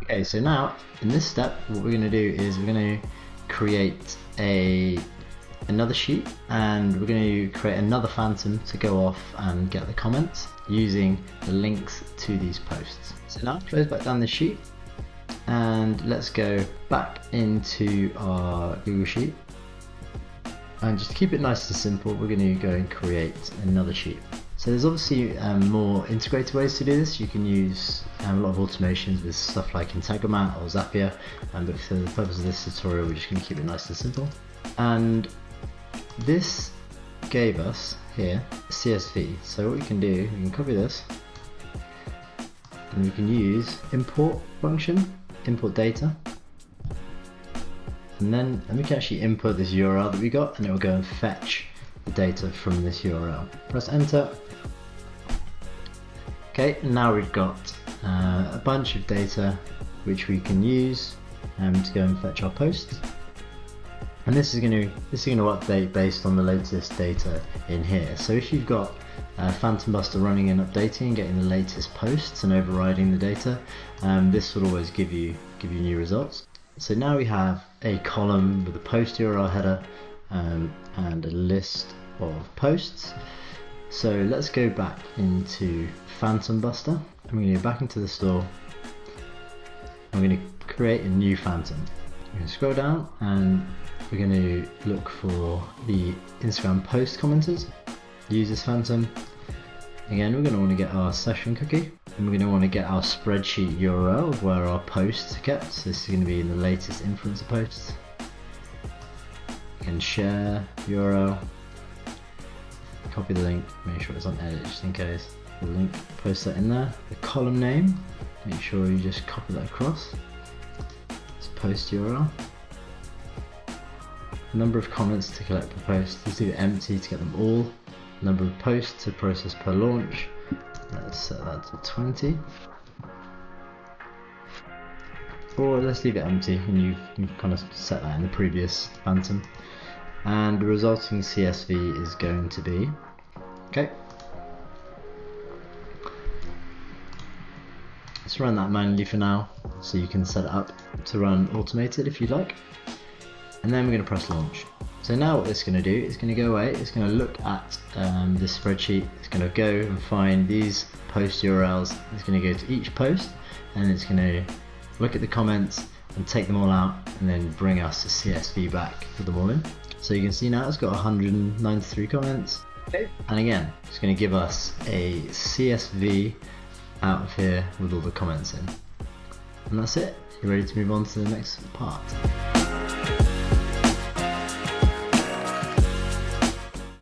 Okay, so now in this step, what we're going to do is we're going to create another sheet, and we're going to create another phantom to go off and get the comments using the links to these posts. So now close back down the sheet, and let's go back into our Google Sheet, and just to keep it nice and simple, we're going to go and create another sheet. So there's obviously more integrated ways to do this. You can use a lot of automations with stuff like Integromat or Zapier, but for the purpose of this tutorial, we're just going to keep it nice and simple. And this gave us here CSV. So what we can do, we can copy this, and we can use import function, import data, and then we can actually input this URL that we got, and it will go and fetch the data from this URL. Press enter. Okay, now we've got a bunch of data which we can use to go and fetch our posts, and this is going to update based on the latest data in here. So if you've got Phantombuster running and updating, getting the latest posts and overriding the data, this will always give you new results. So now we have a column with a post URL header and a list of posts. So let's go back into Phantombuster. I'm going to go back into the store. I'm going to create a new phantom. I'm going to scroll down, and we're going to look for the Instagram post commenters. Use this phantom. Again, we're going to want to get our session cookie, and we're going to want to get our spreadsheet URL of where our posts are kept. So this is going to be in the latest influencer posts. You can share URL. Copy the link, make sure it's on edit just in case. The link, post that in there. The column name, make sure you just copy that across. It's post URL. Number of comments to collect per post, let's leave it empty to get them all. Number of posts to process per launch, let's set that to 20. Or let's leave it empty, and you've kind of set that in the previous phantom. And the resulting CSV is going to be, okay, let's run that manually for now, so you can set it up to run automated if you like, and then we're going to press launch. So now what it's going to do, it's going to go away, it's going to look at this spreadsheet, it's going to go and find these post URLs, it's going to go to each post, and it's going to look at the comments and take them all out, and then bring us a CSV back with them all in. So you can see now it's got 193 comments. Okay. And again, it's going to give us a CSV out of here with all the comments in. And that's it. You're ready to move on to the next part.